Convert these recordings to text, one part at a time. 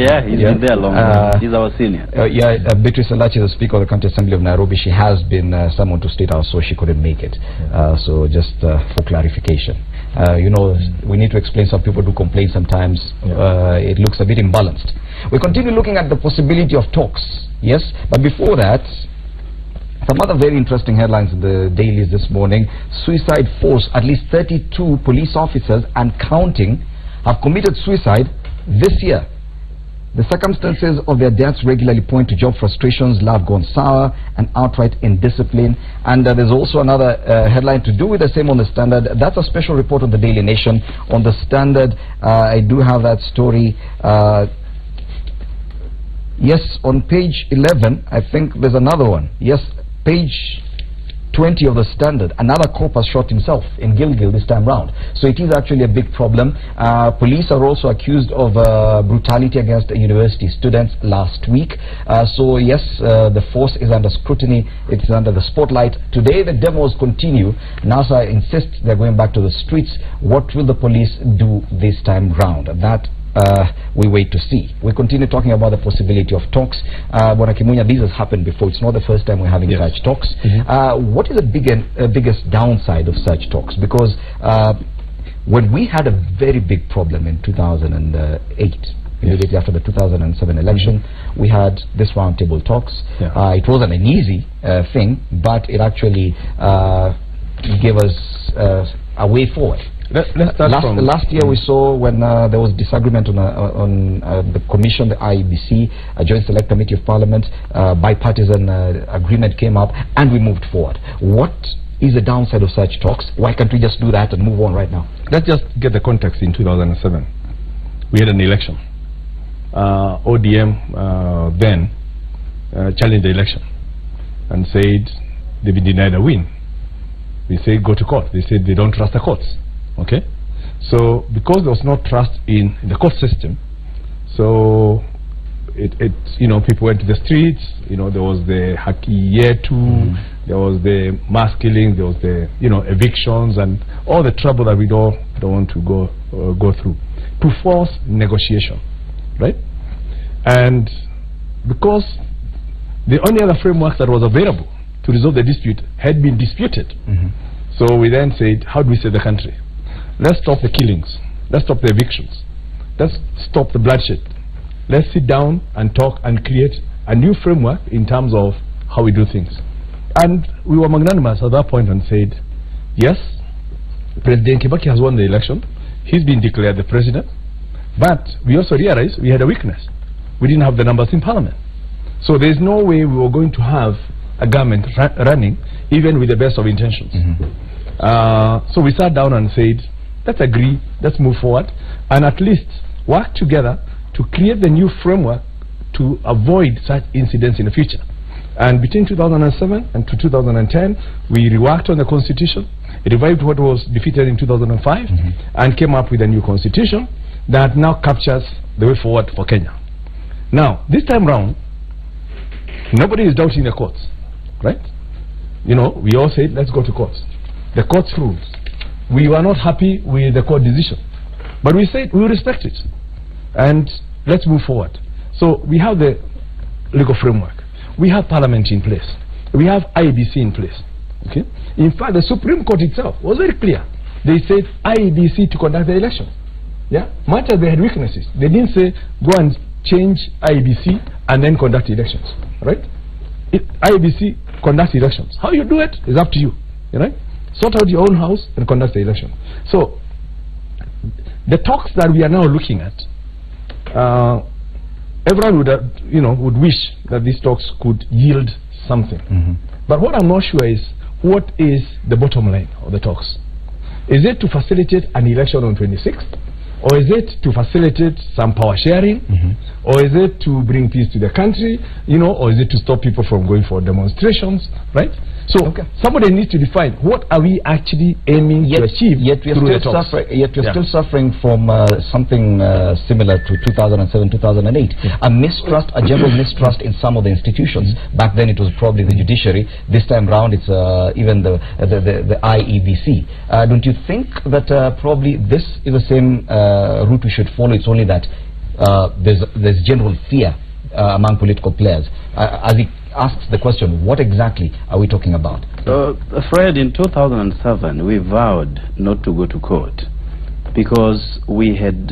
Yeah, he's been there long. He's our senior. Beatrice Alachi, the Speaker of the County Assembly of Nairobi, she has been summoned to State House, so she couldn't make it. So just for clarification. You know, we need to explain. Some people do complain sometimes. It looks a bit imbalanced. We continue looking at the possibility of talks. Yes, but before that, some other very interesting headlines in the dailies this morning. Suicide force. At least 32 police officers and counting have committed suicide this year. The circumstances of their deaths regularly point to job frustrations, love gone sour, and outright indiscipline. And there's also another headline to do with the same on the Standard. That's a special report on the Daily Nation. On the Standard, I do have that story. Yes, on page 11, I think there's another one. Yes, page 20 of the Standard, another cop has shot himself in Gilgil this time round. So it is actually a big problem. Police are also accused of brutality against university students last week. So yes, the force is under scrutiny. It's under the spotlight. Today the demos continue. NASA insists they're going back to the streets. What will the police do this time round? That we wait to see. We continue talking about the possibility of talks. Bwana Kimunya, this has happened before. It's not the first time we're having such talks. What is the biggest downside of such talks? Because when we had a very big problem in 2008, immediately after the 2007 election, we had this roundtable talks. It wasn't an easy thing, but it actually gave us a way forward. Last year we saw when there was disagreement on the commission, the IEBC, a Joint Select Committee of Parliament, bipartisan agreement came up and we moved forward. What is the downside of such talks? Why can't we just do that and move on right now? Let's just get the context. In 2007, we had an election. ODM then challenged the election and said they've been denied a win. We said go to court. They said they don't trust the courts. Okay, so because there was no trust in the court system, so you know, people went to the streets. You know, there was the Haki Yetu, there was the mass killings, there was the evictions and all the trouble that we don't want to go through to force negotiation, right? And because the only other framework that was available to resolve the dispute had been disputed, so we then said, how do we save the country? Let's stop the killings. Let's stop the evictions. Let's stop the bloodshed. Let's sit down and talk and create a new framework in terms of how we do things. And we were magnanimous at that point and said, yes, President Kibaki has won the election. He's been declared the president. But we also realized we had a weakness. We didn't have the numbers in parliament. So there's no way we were going to have a government running even with the best of intentions. So we sat down and said, let's agree, let's move forward, and at least work together to create the new framework to avoid such incidents in the future. And between 2007 and to 2010, we reworked on the constitution, revived what was defeated in 2005, and came up with a new constitution that now captures the way forward for Kenya. Now, this time round, nobody is doubting the courts, right? You know, we all said, let's go to courts. The court's rules. We were not happy with the court decision, but we said we will respect it and let's move forward. So we have the legal framework, we have parliament in place, we have IEBC in place. Okay. In fact, the Supreme Court itself was very clear. They said IEBC to conduct the election. Yeah, much as they had weaknesses, they didn't say go and change IEBC and then conduct elections. Right? IEBC conducts elections. How you do it is up to you. Right? Sort out your own house and conduct the election. So the talks that we are now looking at, everyone would would wish that these talks could yield something. But what I'm not sure is, what is the bottom line of the talks? Is it to facilitate an election on 26th? Or is it to facilitate some power sharing? Or is it to bring peace to the country? Or is it to stop people from going for demonstrations? Right? So somebody needs to define what are we actually aiming to achieve through the talks. Yet we're still suffering from something similar to 2007-2008. A mistrust, a general mistrust in some of the institutions. Back then it was probably the judiciary. This time round it's even the IEBC. Don't you think that probably this is the same route we should follow? It's only that there's general fear among political players. As he asks the question, what exactly are we talking about? Fred, in 2007, we vowed not to go to court because we had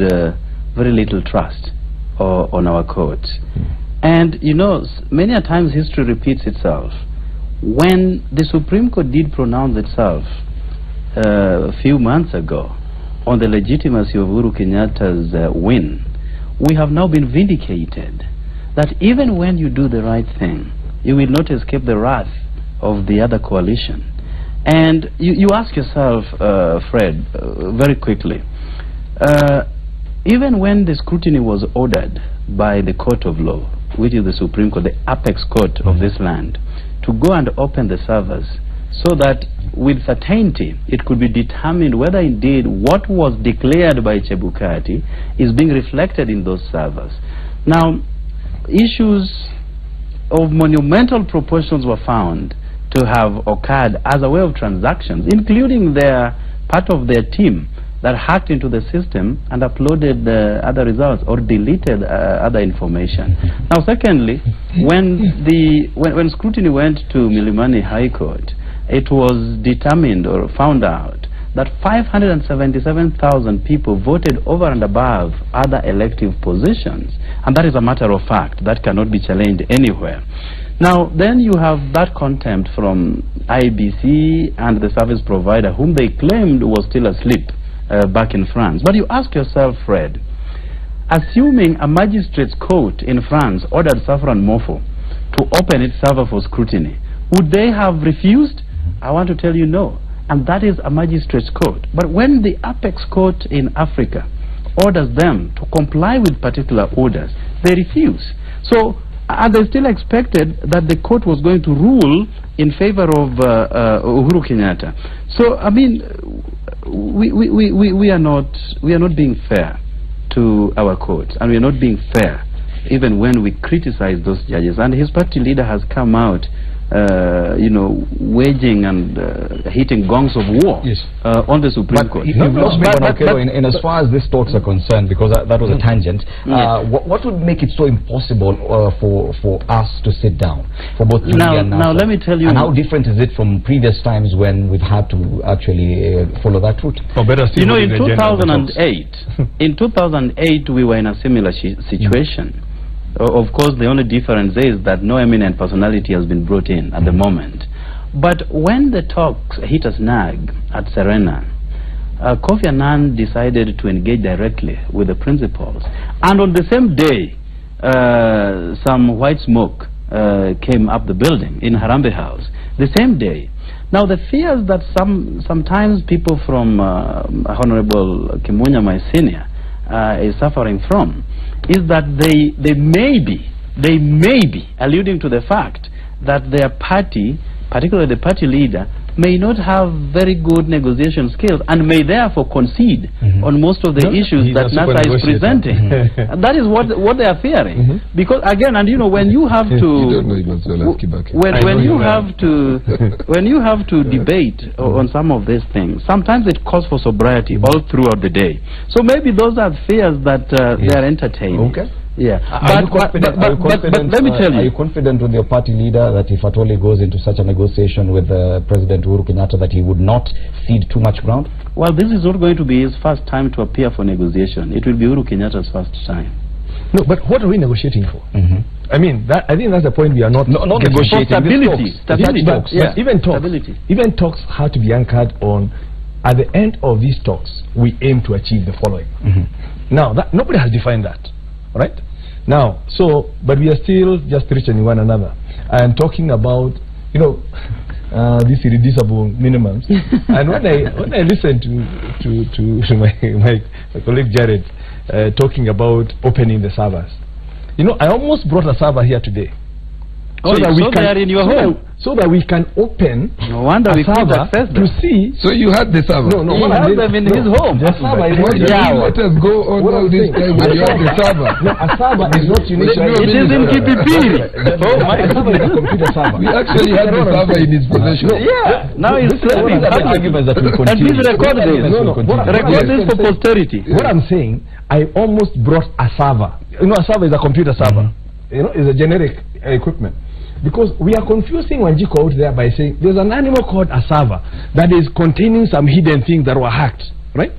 very little trust on our courts. And you know, many a times history repeats itself. When the Supreme Court did pronounce itself a few months ago on the legitimacy of Uhuru Kenyatta's win, we have now been vindicated that even when you do the right thing, you will not escape the wrath of the other coalition. And you ask yourself, Fred, very quickly, even when the scrutiny was ordered by the court of law, which is the Supreme Court, the apex court of this land, to go and open the servers so that with certainty it could be determined whether indeed what was declared by Chebukati is being reflected in those servers. Now, issues of monumental proportions were found to have occurred as a way of transactions, including part of their team that hacked into the system and uploaded other results or deleted other information. Now, secondly, when scrutiny went to Milimani High Court, it was determined or found out that 577,000 people voted over and above other elective positions, and that is a matter of fact that cannot be challenged anywhere. Now, then you have that contempt from IBC and the service provider, whom they claimed was still asleep back in France. But you ask yourself, Fred, assuming a magistrate's court in France ordered Safran Mofo to open its server for scrutiny, would they have refused? I want to tell you no. And that is a magistrate's court. But when the apex court in Africa orders them to comply with particular orders, they refuse. So are they still expected that the court was going to rule in favor of Uhuru Kenyatta? So, I mean, we are not being fair to our courts, and we are not being fair even when we criticize those judges. And his party leader has come out, you know, waging and hitting gongs of war on the Supreme Court. In as far as these talks are concerned, because that was a tangent, what would make it so impossible for us to sit down, for both you and NASA? Now let me tell you, and how different is it from previous times when we've had to actually follow that route? You know, in 2008, we were in a similar situation. Of course, the only difference is that no eminent personality has been brought in at the moment. But when the talks hit a snag at Serena, Kofi Annan decided to engage directly with the principals. And on the same day, some white smoke came up the building in Harambee House. The same day. Now, the fears that sometimes people from Honorable Kimunya, my senior, is suffering from, is that they may be alluding to the fact that their party, particularly the party leader, may not have very good negotiation skills and may therefore concede on most of the issues that NASA is presenting. That is what they are fearing. Because again, and you know, when you have to when you have to debate on some of these things, sometimes it calls for sobriety all throughout the day. So maybe those are fears that they are entertaining. Okay. Yeah, but let me tell you. Are you confident with your party leader that if at all he goes into such a negotiation with President Uhuru Kenyatta that he would not cede too much ground? Well, this is not going to be his first time to appear for negotiation. It will be Uhuru Kenyatta's first time. No, but what are we negotiating for? I mean, I think that's the point. We are not negotiating. Stability. Talks. Yeah. Even talks have to be anchored on, at the end of these talks, we aim to achieve the following. Now, nobody has defined that. Right? Now, but we are still just threatening one another and talking about, you know, these irreducible minimums. And when I listen to my colleague Jared talking about opening the servers, you know, I almost brought a server here today. So they are in your home. So that we can open no wonder we could access to see. So you had the server? No, he has them in his home. A server is not let us go on all this time when you have the server. No, a server is not unique. It is in KPP. Oh my God. Computer server. We actually had the server in his possession. Yeah. Now he's claiming arguments that will continue. And please record this. Record this for posterity. What I'm saying, I almost brought a server you know, a server is a computer server. You know, is a generic equipment. Because we are confusing Wanjiko out there by saying there's an animal called a server that is containing some hidden things that were hacked, right?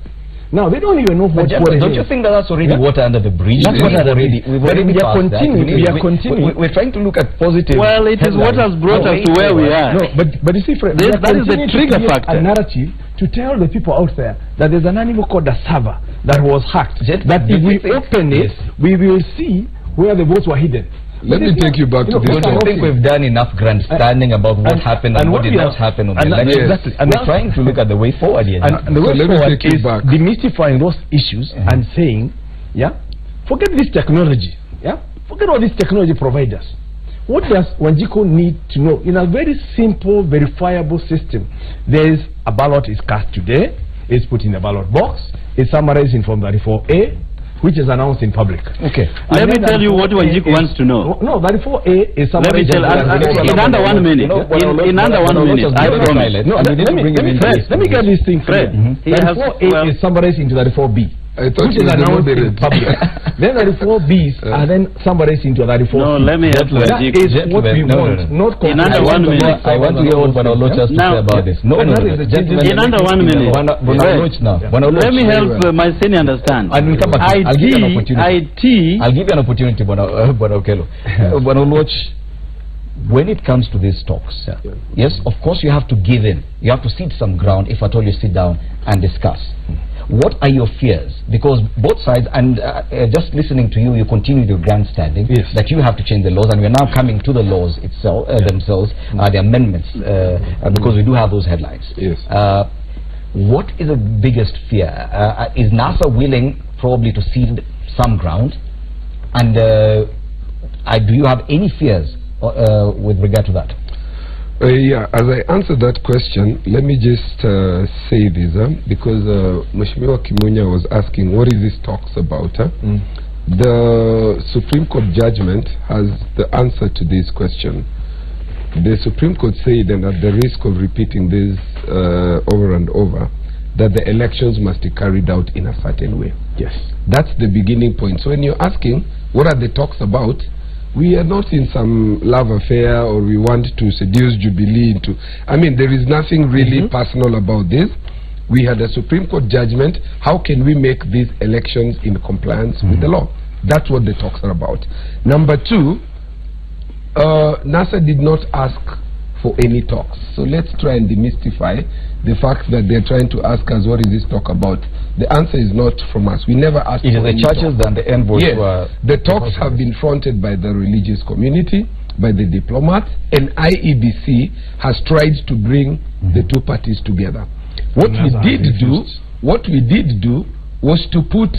Now they don't even know what it is. Don't you think that that's already water under the bridge? That's We've already continuing. We're trying to look at positive. Well, it is what has brought us to where we are. No, but you see, Fred, that is the trigger factor. A narrative to tell the people out there that there's an animal called a server that was hacked. That if we open it, we will see where the votes were hidden. Let me take you back to this. I don't think we've done enough grandstanding about what happened and what did not happen on the election. Exactly. And we're trying to look at the way forward here. And the way forward is demystifying those issues and saying, forget this technology. Forget all these technology providers. What does Wanjiko need to know? In a very simple, verifiable system, there is a ballot is cast today, it's put in the ballot box, it's summarized in Form 34A, which is announced in public. Okay. Let me tell you what Wanjiko wants to know. No, 34A is summarized in under 1 minute. In under 1 minute, I promise. No, let me get this thing clear. 34A is summarized into 34B. Which is announced in public. Then 34Bs are then summarized into 34. No, let me help That is what we want. Not in under 1 minute. I want to hear what Bonoloch has to say about this. In under 1 minute. Let me help my senior understand. And we'll come back. I'll give you an opportunity. I'll give you an opportunity, Bonoloch. Bonoloch, when it comes to these talks, yes, of course you have to give in. You have to cede some ground if at all you sit down and discuss. What are your fears? Because both sides, and just listening to you, you continue your grandstanding that you have to change the laws, and we're now coming to the laws itself, themselves, the amendments, because we do have those headlines. Yes. What is the biggest fear? Is NASA willing probably to cede some ground? And do you have any fears with regard to that? As I answer that question, let me just say this, because Mheshimiwa Kimunya was asking, what is this talks about? The Supreme Court judgment has the answer to this question. The Supreme Court said, and at the risk of repeating this over and over, that the elections must be carried out in a certain way. Yes. That's the beginning point. So when you're asking, what are the talks about? We are not in some love affair, or we want to seduce Jubilee into... I mean, there is nothing really personal about this. We had a Supreme Court judgment. How can we make these elections in compliance with the law? That's what the talks are about. Number two, NASA did not ask for any talks. So let's try and demystify the fact that they're trying to ask us, what is this talk about? The answer is not from us. We never asked for any talks. It is the churches and the envoys. Yes, the talks have been fronted by the religious community, by the diplomats, and IEBC has tried to bring the two parties together. What we did do was to put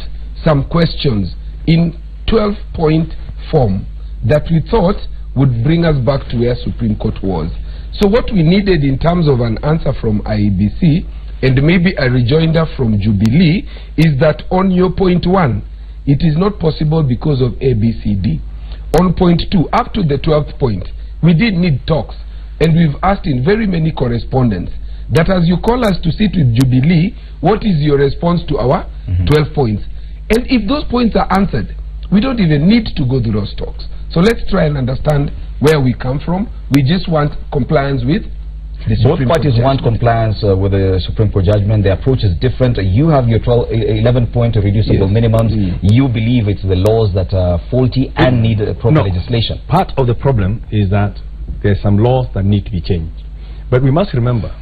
some questions in 12-point form that we thought would bring us back to where Supreme Court was. So what we needed in terms of an answer from IEBC and maybe a rejoinder from Jubilee is that on your point 1, it is not possible because of ABCD. On point 2, up to the 12th point, we did need talks, and we've asked in very many correspondence that as you call us to sit with Jubilee, what is your response to our 12 points? And if those points are answered, we don't even need to go through those talks. So let's try and understand where we come from. We just want compliance with the Supreme Court. Both parties want compliance with the Supreme Court judgment. The approach is different. You have your 11-point reducible minimums. You believe it's the laws that are faulty and need proper legislation. Part of the problem is that there are some laws that need to be changed. But we must remember,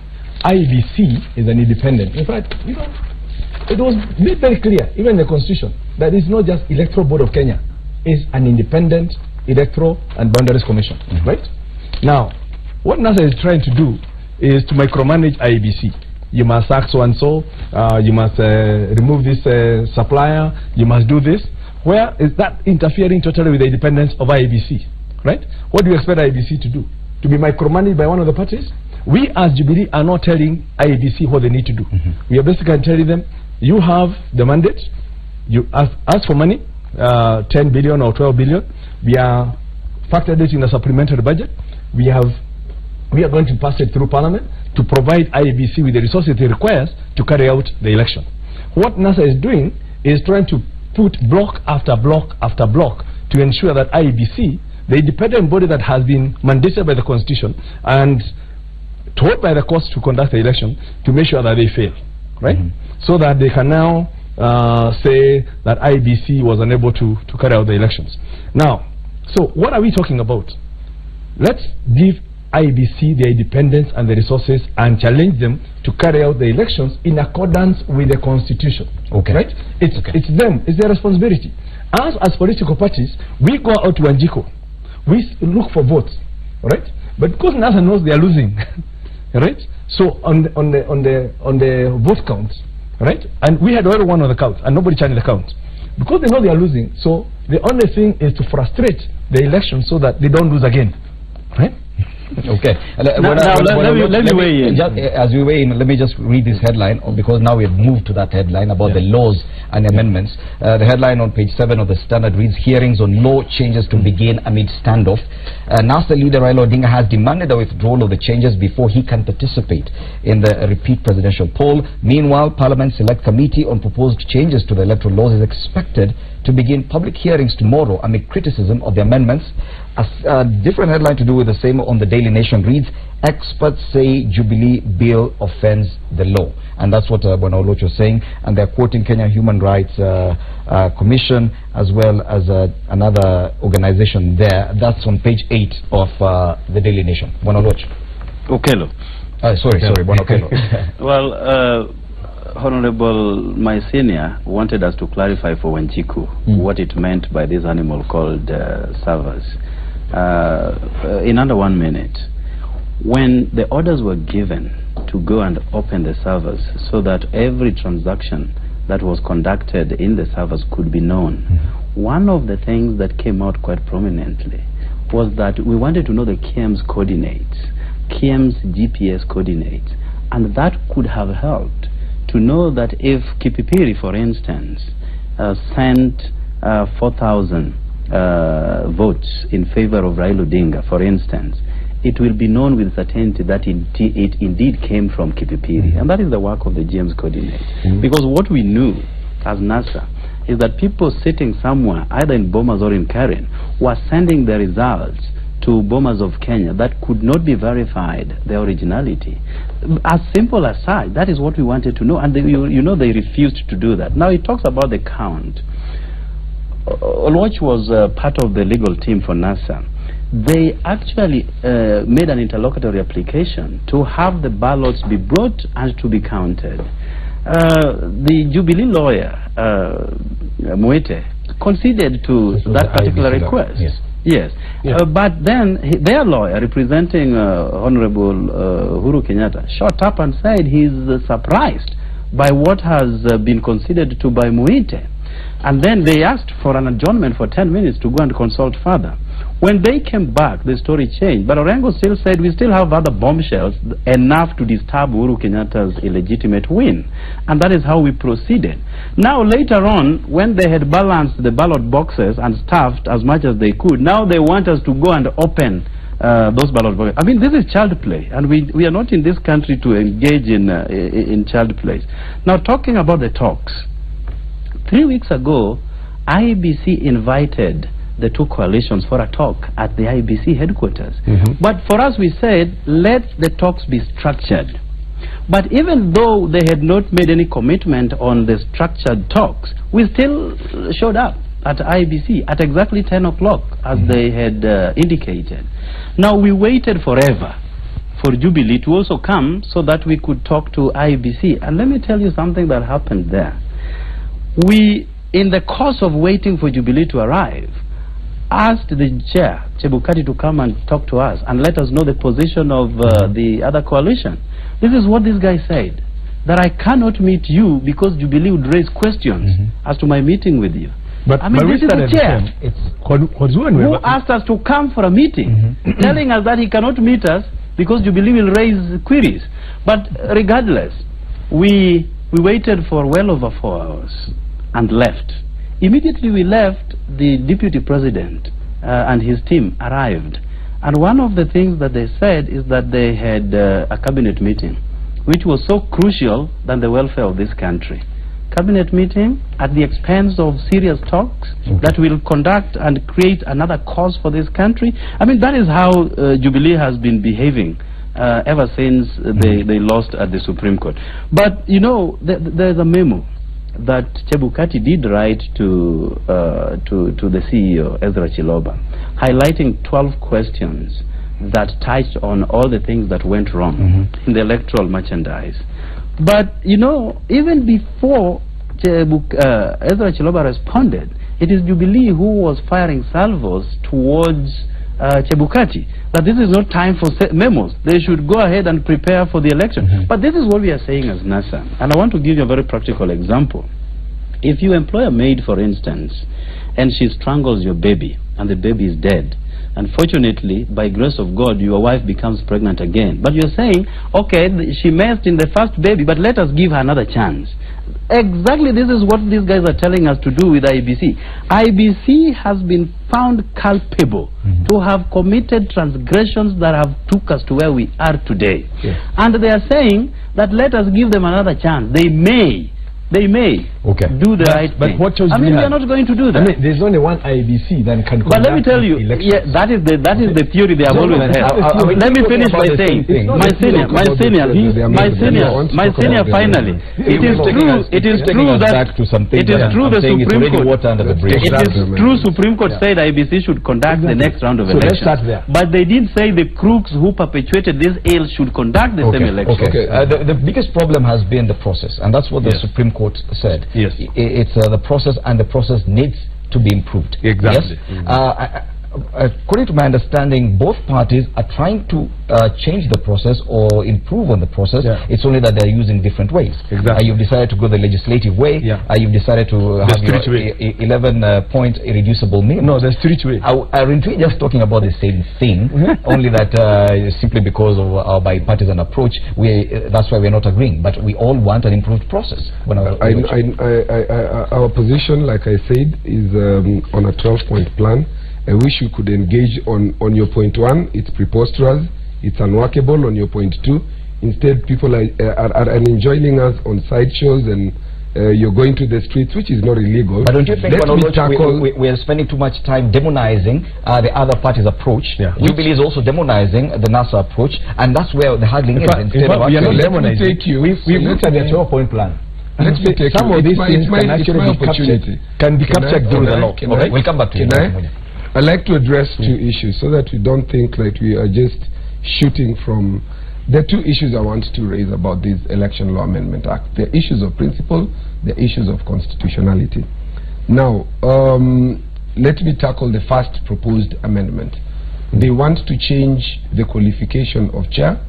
IEBC is an independent. In fact, you know, it was made very clear, even in the Constitution, that it's not just Electoral Board of Kenya. It's an independent Electoral and Boundaries Commission, right? Now, what NASA is trying to do is to micromanage IEBC. You must sack so and so, you must remove this supplier, you must do this. Where is that interfering totally with the independence of IEBC, right? What do you expect IEBC to do? To be micromanaged by one of the parties? We as Jubilee are not telling IEBC what they need to do. We are basically telling them, you have the mandate, you ask for money, 10 billion or 12 billion. We are factored it in the supplementary budget. We are going to pass it through Parliament to provide IEBC with the resources it requires to carry out the election. What NASA is doing is trying to put block after block after block to ensure that IEBC, the independent body that has been mandated by the Constitution and told by the courts to conduct the election, to make sure that they fail, right? So that they can now say that IEBC was unable to carry out the elections. Now, so what are we talking about? Let's give IEBC their independence and the resources and challenge them to carry out the elections in accordance with the Constitution. Okay. Right? It's them, it's their responsibility. Us as political parties, we go out to Wanjiku, we look for votes, right? But because NASA knows they are losing, right? So on the vote counts, right? And we had already won on the count, and nobody challenged the count. Because they know they are losing, so the only thing is to frustrate the election so that they don't lose again, right? Okay. Let me weigh in. As we weigh in, let me just read this headline, because now we have moved to that headline about the laws and amendments. The headline on page 7 of the Standard reads, hearings on law changes to begin amid standoff. NASA leader Raila Odinga has demanded a withdrawal of the changes before he can participate in the repeat presidential poll. Meanwhile, Parliament's Select Committee on proposed changes to the electoral laws is expected to begin public hearings tomorrow amid criticism of the amendments. A different headline to do with the same on the Daily Nation reads, experts say Jubilee bill offends the law. And that's what Bwana Oloch was saying, and they're quoting Kenya Human Rights Commission as well as another organization there. That's on page 8 of the Daily Nation. Bwana Oloch. Okello. Sorry, Bwana Okello. Well, Honorable, my senior wanted us to clarify for Wanjiku what it meant by this animal called servers. In under 1 minute, when the orders were given to go and open the servers so that every transaction that was conducted in the servers could be known, one of the things that came out quite prominently was that we wanted to know the KIEM's coordinates, KIEM's GPS coordinates, and that could have helped to know that if Kipipiri, for instance, sent 4,000 votes in favor of Raila Odinga, for instance, it will be known with certainty that it indeed came from Kipipiri. And that is the work of the GM's coordinate. Because what we knew as NASA is that people sitting somewhere, either in Bomas or in Karen, were sending the results to Bomas of Kenya that could not be verified, their originality. As simple as such, that is what we wanted to know, and you know they refused to do that. Now it talks about the count. Oloch was part of the legal team for NASA. They actually made an interlocutory application to have the ballots be brought and to be counted. The Jubilee lawyer, Mwete, conceded to that particular request. Yes. But then their lawyer representing Honorable Uhuru Kenyatta shot up and said he's surprised by what has been conceded to by Mwete. And then they asked for an adjournment for 10 minutes to go and consult further. When they came back, the story changed. But Orengo still said we still have other bombshells enough to disturb Uhuru Kenyatta's illegitimate win. And that is how we proceeded. Now later on, when they had balanced the ballot boxes and stuffed as much as they could, now they want us to go and open those ballot boxes. I mean, this is child play, and we are not in this country to engage in child play. Now, talking about the talks, 3 weeks ago, IEBC invited the two coalitions for a talk at the IEBC headquarters. But for us, we said, let the talks be structured. But even though they had not made any commitment on the structured talks, we still showed up at IEBC at exactly 10 o'clock as they had indicated. Now, we waited forever for Jubilee to also come so that we could talk to IEBC. And let me tell you something that happened there. We, in the course of waiting for Jubilee to arrive, asked the chair, Chebukati, to come and talk to us and let us know the position of the other coalition. This is what this guy said, that I cannot meet you because Jubilee would raise questions as to my meeting with you. But I mean, this is the chair who asked us to come for a meeting, telling us that he cannot meet us because Jubilee will raise queries. But regardless, we waited for well over 4 hours and left. Immediately we left, the deputy president and his team arrived. And one of the things that they said is that they had a cabinet meeting, which was so crucial than the welfare of this country. cabinet meeting at the expense of serious talks that will conduct and create another cause for this country. I mean, that is how Jubilee has been behaving ever since they lost at the Supreme Court. But, you know, there's a memo that Chebukati did write to the CEO, Ezra Chiloba, highlighting 12 questions that touched on all the things that went wrong in the electoral merchandise. But, you know, even before Ezra Chiloba responded, it is Jubilee who was firing salvos towards Chebukati, that this is not time for memos. They should go ahead and prepare for the election. But this is what we are saying as NASA. And I want to give you a very practical example. If you employ a maid, for instance, and she strangles your baby, and the baby is dead, unfortunately, by grace of God, your wife becomes pregnant again. But you're saying, okay, she messed in the first baby, but let us give her another chance. Exactly this is what these guys are telling us to do with IBC. IBC has been found culpable to have committed transgressions that have took us to where we are today. And they are saying that let us give them another chance. They may do the right but thing. What choice I mean, we are not going to do that. I mean, there's only one IBC that can conduct. But let me tell you, that is the theory they have always had. Let me finish by saying, my senior, finally, it is true that the Supreme Court said IBC should conduct the next round of elections. But they did say the crooks who perpetuated this ill should conduct the same election. The biggest problem has been the process, and that's what the Supreme Court said. It's the process, and the process needs to be improved. Exactly. Yes? According to my understanding, both parties are trying to change the process or improve on the process. It's only that they're using different ways. You've decided to go the legislative way. You've decided to have your 11-point irreducible minimum. No, there's 3 ways. Aren't we just talking about the same thing? Only that simply because of our bipartisan approach, that's why we're not agreeing. But we all want an improved process. Our position, like I said, is on a 12-point plan. I wish you could engage on your point 1. It's preposterous, it's unworkable on your point 2. Instead, people are enjoining us on sideshows, and you're going to the streets, which is not illegal. But don't you think we are spending too much time demonizing the other party's approach? Jubilee is also demonizing the NASA approach, and that's where the haggling is. We are not demonizing. We've looked at the 12-point plan. Some of these things can actually be captured through the law. We'll come back to you. I'd like to address 2 issues so that we don't think like we are just shooting from... There are 2 issues I want to raise about this Election Law Amendment Act. There are issues of principle, there are issues of constitutionality. Now, let me tackle the first proposed amendment. They want to change the qualification of chair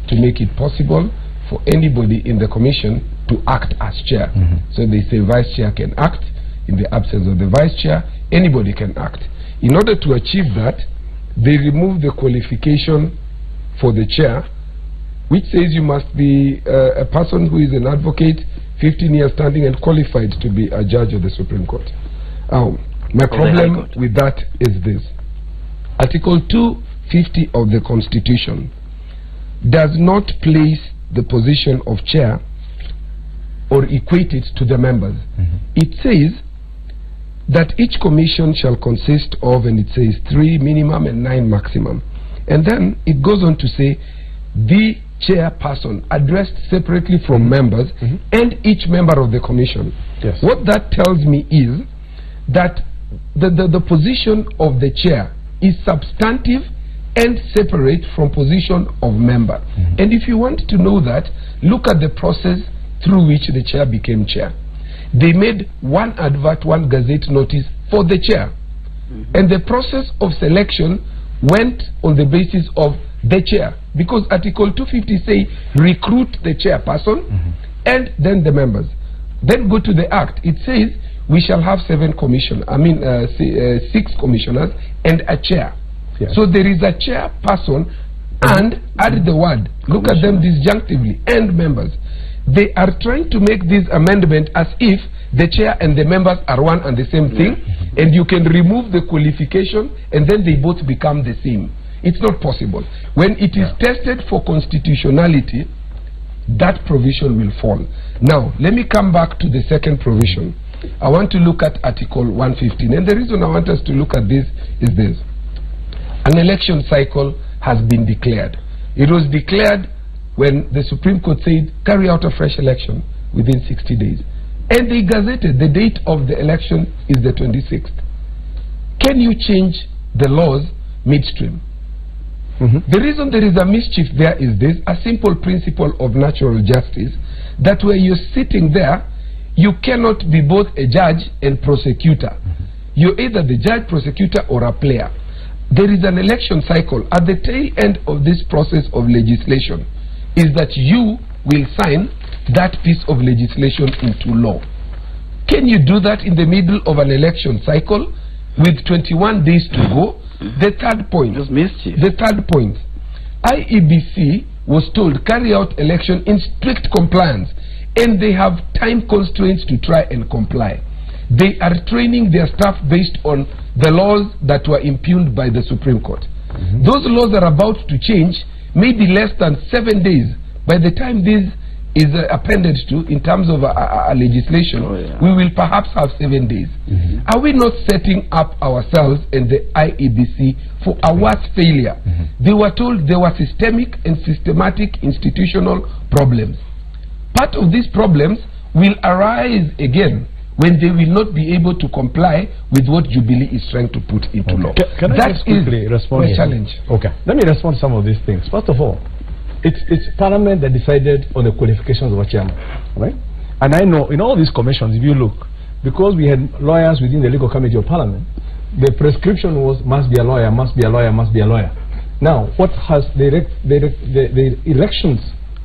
to make it possible for anybody in the commission to act as chair. So they say vice chair can act. In the absence of the vice chair, anybody can act. In order to achieve that, they remove the qualification for the chair, which says you must be a person who is an advocate, 15 years standing and qualified to be a judge of the Supreme Court. My problem with that is this. Article 250 of the Constitution does not place the position of chair or equate it to the members. It says that each commission shall consist of, and it says 3 minimum and 9 maximum. And then it goes on to say the chairperson addressed separately from members and each member of the commission. What that tells me is that the position of the chair is substantive and separate from position of member. And if you want to know that, look at the process through which the chair became chair. They made one advert, one gazette notice for the chair. And the process of selection went on the basis of the chair. Because Article 250 say recruit the chairperson and then the members. Then go to the Act. It says we shall have 6 commissioners and a chair. So there is a chairperson and add the word. Look at them disjunctively, and members. They are trying to make this amendment as if the chair and the members are one and the same thing, and you can remove the qualification and then they both become the same. It's not possible. When it is tested for constitutionality, that provision will fall. Now, let me come back to the second provision. I want to look at Article 115. And the reason I want us to look at this is this. An election cycle has been declared. It was declared when the Supreme Court said, carry out a fresh election within 60 days. And they gazetted the date of the election is the 26th. Can you change the laws midstream? The reason there is a mischief there is this, a simple principle of natural justice, that where you're sitting there, you cannot be both a judge and prosecutor. You're either the judge, prosecutor, or a player. There is an election cycle. At the tail end of this process of legislation is that you will sign that piece of legislation into law. Can you do that in the middle of an election cycle with 21 days to go? The third point, IEBC was told carry out election in strict compliance, and they have time constraints to try and comply. They are training their staff based on the laws that were impugned by the Supreme Court. Those laws are about to change, maybe less than 7 days. By the time this is appended to in terms of a legislation, we will perhaps have 7 days. Are we not setting up ourselves and the IEBC for a worse failure? They were told there were systemic and systematic institutional problems. Part of these problems will arise again when they will not be able to comply with what Jubilee is trying to put into law. Can I just quickly respond? The challenge. Okay, let me respond to some of these things. First of all, it's Parliament that decided on the qualifications of a chairman, right? And I know in all these commissions, if you look, because we had lawyers within the Legal Committee of Parliament, the prescription was must be a lawyer, must be a lawyer, must be a lawyer. Now, what has the elections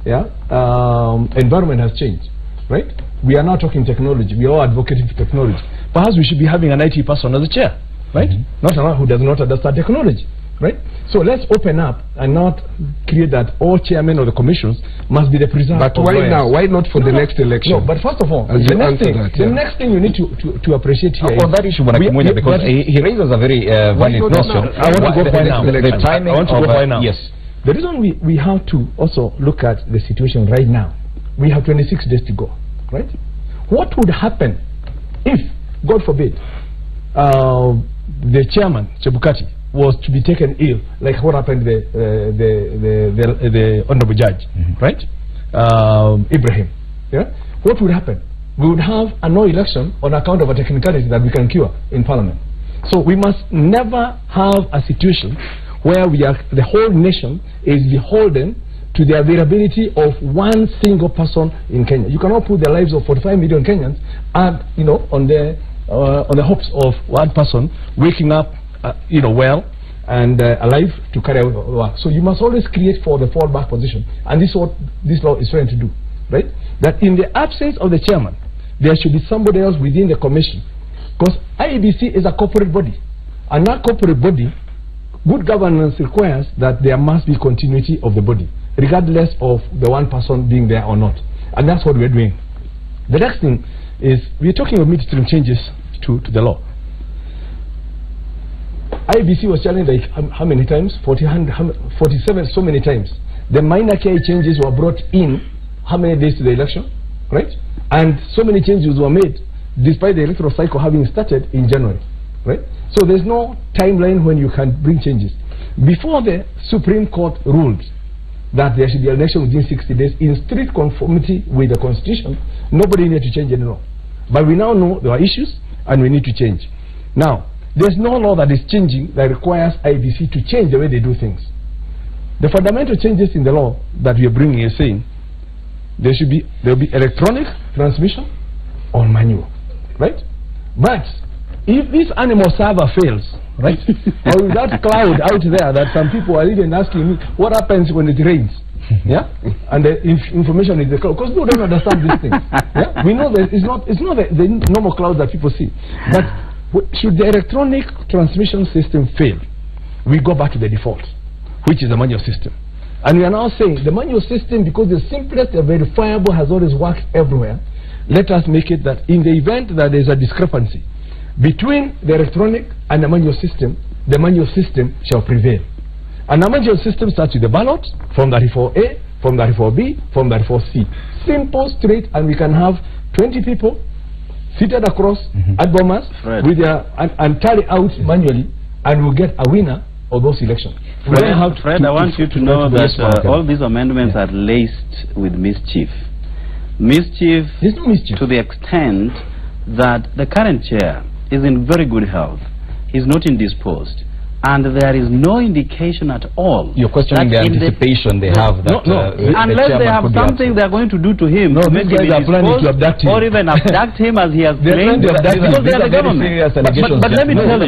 environment has changed, right? We are now talking technology. We are all advocating for technology. Perhaps we should be having an IT person as a chair, right? Not someone who does not understand technology, right? So let's open up and not create that all chairmen of the commissions must be the preserver. But why lawyers. Now? Why not for the next election? No, but first of all, the next thing you need to appreciate here on that issue, because he raises a very valid question. I want to go by now. The timing I want to go by now. Yes. The reason we have to also look at the situation right now, we have 26 days to go, right? What would happen if, God forbid, the chairman, Chebukati, was to be taken ill, like what happened to the honorable judge, right? Ibrahim. Yeah? What would happen? We would have a no election on account of a technicality that we can cure in Parliament. So we must never have a situation where the whole nation is beholden to the availability of one single person in Kenya. You cannot put the lives of 45 million Kenyans and, on the hopes of one person waking up well and alive to carry out work. So you must always create for the fallback position, and this is what this law is trying to do, right? That in the absence of the chairman, there should be somebody else within the commission, because IEBC is a corporate body, and that corporate body, good governance requires that there must be continuity of the body, regardless of the one person being there or not, and that's what we're doing. The next thing is we're talking of midstream changes to the law. IEBC was challenged like how many times? 47, so many times. The minor KI changes were brought in how many days to the election, right? And so many changes were made despite the electoral cycle having started in January, right? So there's no timeline when you can bring changes. Before the Supreme Court ruled that there should be an election within 60 days in strict conformity with the Constitution, nobody needed to change any law. But we now know there are issues and we need to change. Now, there's no law that is changing that requires IEBC to change the way they do things. The fundamental changes in the law that we are bringing is saying there will be electronic transmission or manual, right? But if this animal server fails, right, or with that cloud out there that some people are even asking me, what happens when it rains? Yeah, and the information is the cloud, because people don't understand these things. Yeah, we know that it's not the normal cloud that people see, but should the electronic transmission system fail, we go back to the default, which is the manual system. And we are now saying the manual system, because the simplest and verifiable has always worked everywhere, let us make it that in the event that there is a discrepancy between the electronic and the manual system shall prevail. And the manual system starts with the ballot from 34A Form 34B, Form 34C. Simple, straight, and we can have 20 people seated across at Bomas with their and tally out manually, and we'll get a winner of those elections. Fred, I want you to know that all these amendments are laced with mischief. Mischief, there's no mischief, to the extent that the current chair is in very good health. He's not indisposed. And there is no indication at all. You're questioning the anticipation they have that unless they have something they are going to do to him. No, these guys are planning to abduct him. Or even abduct him as he has claimed. Because they are the government. But let me tell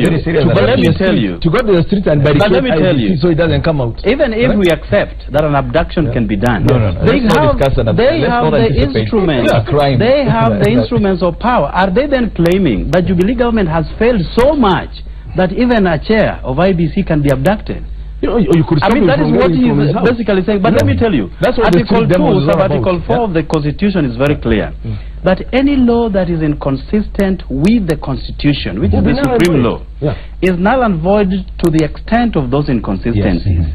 you. To go to the street and barricade so it doesn't come out. Even if we accept that an abduction can be done, they have the instruments. They have the instruments of power. Are they then claiming that Jubilee government has failed so much that even a chair of IBC can be abducted? You could I mean, that is what he is basically saying. But let me tell you, that's what Article 2, Article 4 of the Constitution is very clear. That any law that is inconsistent with the Constitution, which is the supreme law, is null and void to the extent of those inconsistencies.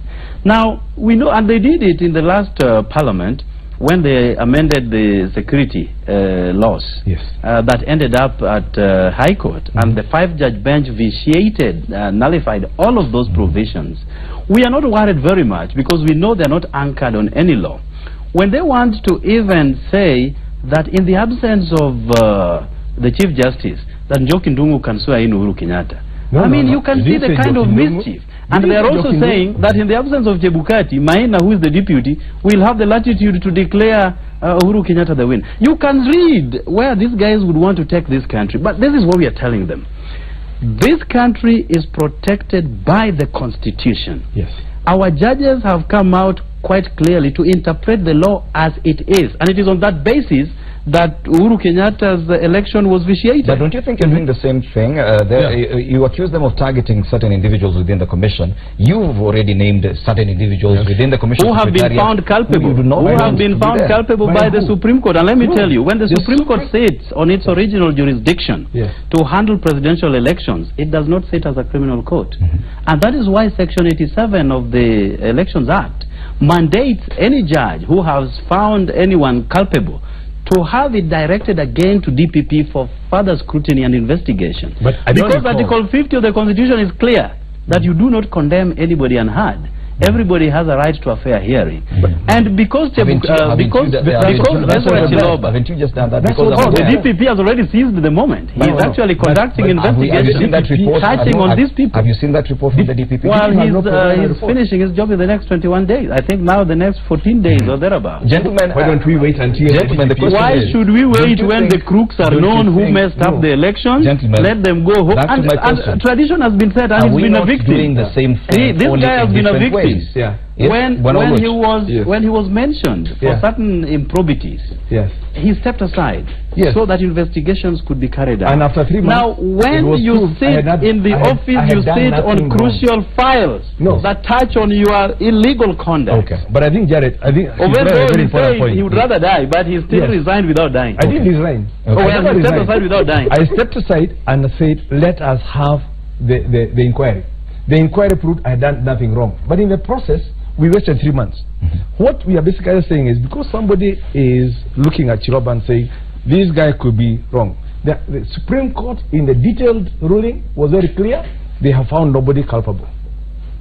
Now, we know, and they did it in the last Parliament, when they amended the security laws that ended up at High Court, and the 5-judge bench vitiated, nullified all of those provisions. We are not worried very much because we know they're not anchored on any law. When they want to even say that in the absence of the Chief Justice, that Njoki Ndung'u can swear in Uhuru Kenyatta, I mean, you can see the kind of mischief. And they are also saying that in the absence of Chebukati, Maina, who is the deputy, will have the latitude to declare Uhuru Kenyatta the winner. You can read where these guys would want to take this country. But this is what we are telling them. This country is protected by the Constitution. Yes. Our judges have come out quite clearly to interpret the law as it is. And it is on that basis that Uhuru Kenyatta's election was vitiated. But don't you think you're doing the same thing? You accuse them of targeting certain individuals within the commission. You've already named certain individuals within the commission who have been found culpable. Who have been found culpable by the Supreme Court. And let me tell you, when the Supreme Court sits on its original jurisdiction to handle presidential elections, it does not sit as a criminal court. And that is why Section 87 of the Elections Act mandates any judge who has found anyone culpable to have it directed again to DPP for further scrutiny and investigation. But because Article 50 of the Constitution is clear that you do not condemn anybody unheard. Everybody has a right to a fair hearing. And because Ezra Chiloba, the DPP has already seized the moment. He is actually conducting investigation touching on these people. Have you seen that report from the DPP? Well, he's finishing his job in the next 21 days. I think now the next 14 days or thereabouts. Gentlemen, why don't we wait until... Why should we wait when the crooks are known who messed up the elections? Let them go home. And tradition has been set, and he's been a victim. Doing the same thing? This guy has been a victim. Yeah. When he was mentioned for certain improbities, he stepped aside so that investigations could be carried out. And after 3 months, now when you sit in the office, you sit on crucial files that touch on your illegal conduct. Okay, but I think Jared, he would rather die, but he still resigned without dying. I didn't resign. He stepped aside without dying. I stepped aside and said, let us have the inquiry. The inquiry proved I had done nothing wrong. But in the process, we wasted 3 months. What we are basically saying is, because somebody is looking at Chiloba and saying, this guy could be wrong. The Supreme Court, in the detailed ruling, was very clear. They have found nobody culpable.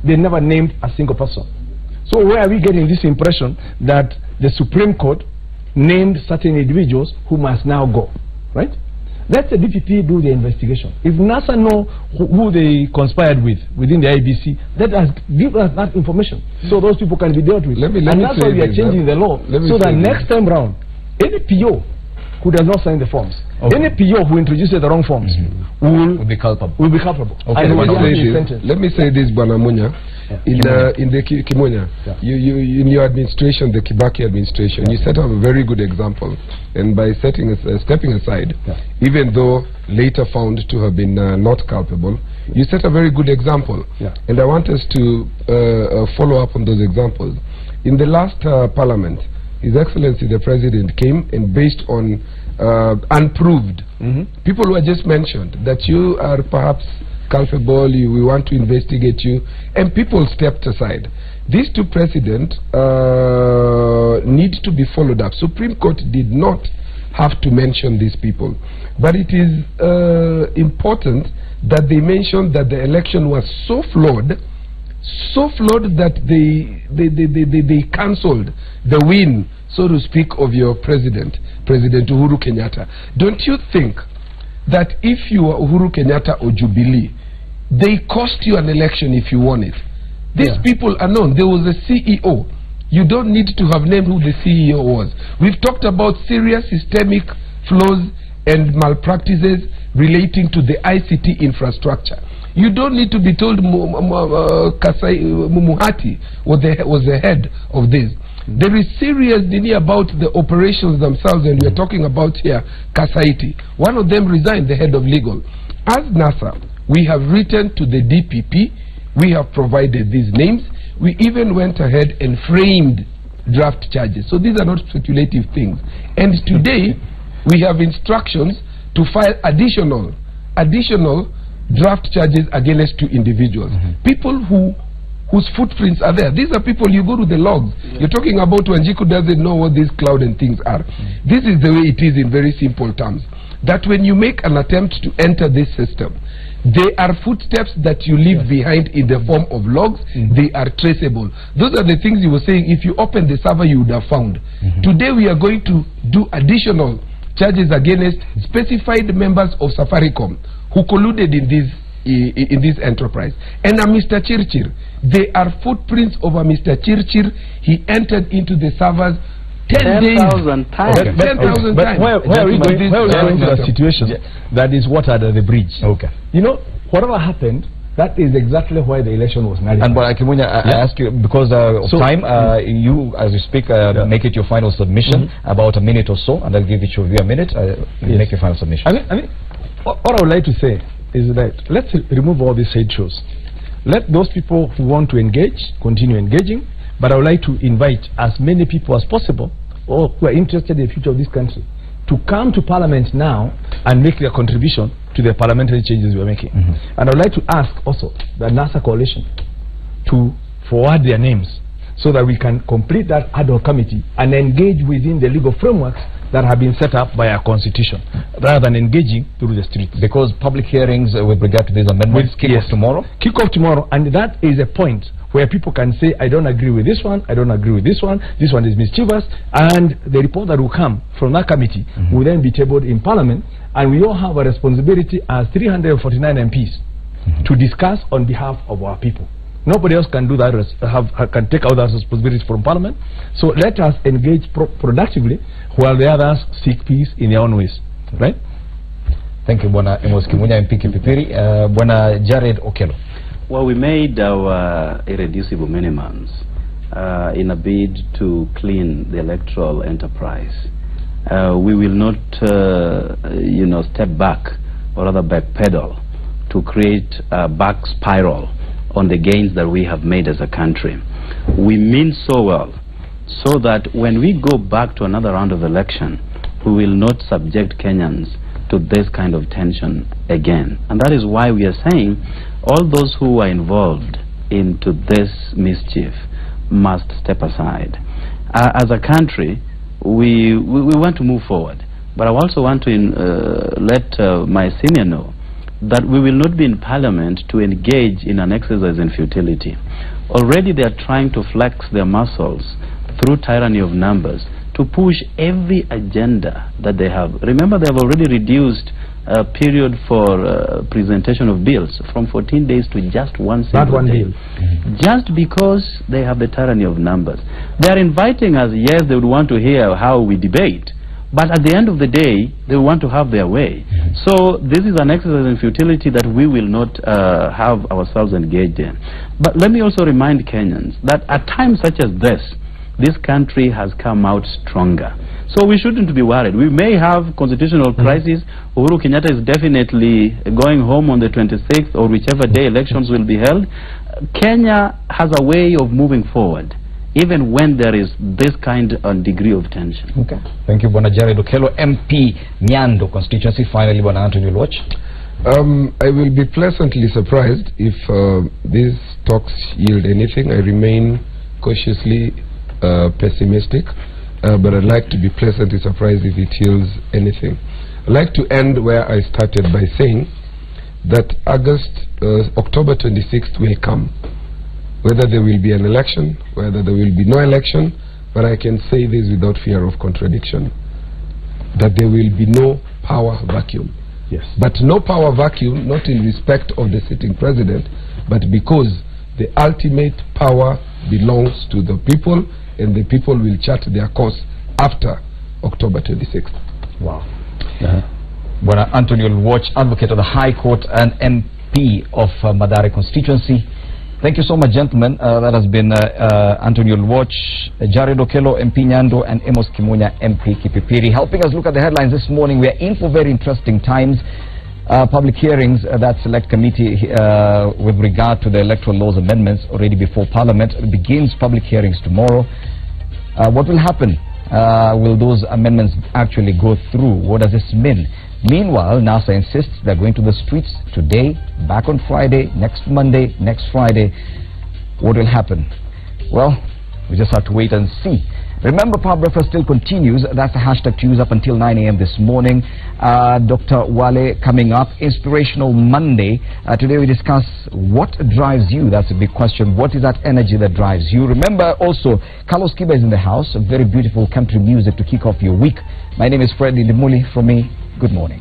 They never named a single person. So where are we getting this impression that the Supreme Court named certain individuals who must now go? Right? Let the DPP do the investigation. If NASA know who they conspired with within the IBC, let us give us that information so those people can be dealt with. And that's why we are changing the law, so that next time round, any PO who does not sign the forms, any PO who introduces the wrong forms will be culpable. Okay, let me say this, Bwana Munya. In the Kimunya, in your administration, the Kibaki administration, you set up a very good example, and by stepping aside, even though later found to have been not culpable, you set a very good example. And I want us to follow up on those examples. In the last Parliament, His Excellency the President came and based on unproved people who are just mentioned that you are perhaps culpable, we want to investigate you, and people stepped aside. These two precedents need to be followed up. Supreme Court did not have to mention these people, but it is important that they mention that the election was so flawed that they cancelled the win, so to speak, of your President Uhuru Kenyatta. Don't you think that if you are Uhuru Kenyatta or Jubilee, they cost you an election if you won it? These people are known. There was a CEO. You don't need to have named who the CEO was. We've talked about serious systemic flaws and malpractices relating to the ICT infrastructure. You don't need to be told Mumuhati was the head of this. There is serious dini about the operations themselves, and we are talking about here Kasaiti. One of them resigned, the head of legal. As NASA, we have written to the DPP, we have provided these names, we even went ahead and framed draft charges. So these are not speculative things. And today, we have instructions to file additional draft charges against two individuals. People whose footprints are there. These are people, you go to the logs. You're talking about Wanjiku doesn't know what these cloud and things are. This is the way it is in very simple terms. That when you make an attempt to enter this system, they are footsteps that you leave behind in the form of logs. They are traceable. Those are the things you were saying. If you open the server, you would have found. Today we are going to do additional charges against specified members of Safaricom who colluded in this enterprise. And Mr. Chirchir, they are footprints of a Mr. Chirchir. He entered into the servers 10,000 times. 10,000 times. Where are we going to a situation that is water under the bridge? Okay. You know, whatever happened, that is exactly why the election was nullified. And Akimunya, I ask you, because of time, you, as you speak, make it your final submission, about a minute or so, and I'll give each of you a minute. Make your final submission. I mean, what I would like to say is that let's remove all these side shows. Let those people who want to engage continue engaging, but I would like to invite as many people as possible, or who are interested in the future of this country, to come to Parliament now and make their contribution to the parliamentary changes we're making. And I would like to ask also the NASA coalition to forward their names so that we can complete that ad hoc committee and engage within the legal frameworks that have been set up by our constitution, rather than engaging through the streets. Because public hearings with regard to these amendments kick off tomorrow? Kick off tomorrow, and that is a point where people can say, I don't agree with this one, I don't agree with this one is mischievous, and the report that will come from that committee will then be tabled in Parliament, and we all have a responsibility as 349 MPs to discuss on behalf of our people. Nobody else can do that, can take out that responsibility from Parliament. So let us engage productively while the others seek peace in their own ways. Right? Thank you, Bwana Amos Kimunya, MP Kipipiri. Bwana Jared Okello. Well, we made our irreducible minimums in a bid to clean the electoral enterprise. We will not, step back, or rather backpedal, to create a back spiral on the gains that we have made as a country. We mean so well, so that when we go back to another round of election, we will not subject Kenyans to this kind of tension again. And that is why we are saying all those who are involved into this mischief must step aside. As a country, we want to move forward, but I also want to let my senior know that we will not be in Parliament to engage in an exercise in futility. Already they are trying to flex their muscles through tyranny of numbers to push every agenda that they have. Remember, they have already reduced a period for presentation of bills from 14 days to just one single day. Just because they have the tyranny of numbers. They are inviting us, yes, they would want to hear how we debate, but at the end of the day, they want to have their way. So this is an exercise in futility that we will not have ourselves engaged in. But let me also remind Kenyans that at times such as this country has come out stronger. So we shouldn't be worried. We may have constitutional crisis. Uhuru Kenyatta is definitely going home on the 26th or whichever day elections will be held. Kenya has a way of moving forward, even when there is this kind of degree of tension. Okay. Thank you, Bwana Jared Okello, MP Nyando constituency. Finally, Bwana Anthony Oluoch. I will be pleasantly surprised if these talks yield anything. I remain cautiously pessimistic, but I'd like to be pleasantly surprised if it yields anything. I'd like to end where I started by saying that October 26th will come, whether there will be an election, whether there will be no election, but I can say this without fear of contradiction, that there will be no power vacuum. Yes. But no power vacuum, not in respect of the sitting president, but because the ultimate power belongs to the people, and the people will chart their course after October 26th. Wow. When Anthony Oluoch, advocate of the High Court and MP of Mathare constituency. Thank you so much, gentlemen. That has been Anthony Oluoch, Jared Okello, MP Nyando, and Amos Kimunya, MP Kipipiri, helping us look at the headlines this morning. We are in for very interesting times. Public hearings, that select committee with regard to the electoral laws amendments already before Parliament begins public hearings tomorrow. What will happen? Will those amendments actually go through? What does this mean? Meanwhile, NASA insists they're going to the streets today, back on Friday, next Monday, next Friday. What will happen? Well, we just have to wait and see. Remember, Power Breakfast still continues. That's the hashtag to use up until 9 a.m. this morning. Dr. Wale coming up. Inspirational Monday. Today we discuss what drives you. That's a big question. What is that energy that drives you? Remember also, Carlos Kiba is in the house. A very beautiful country music to kick off your week. My name is Freddy Ndimuli. From me, good morning.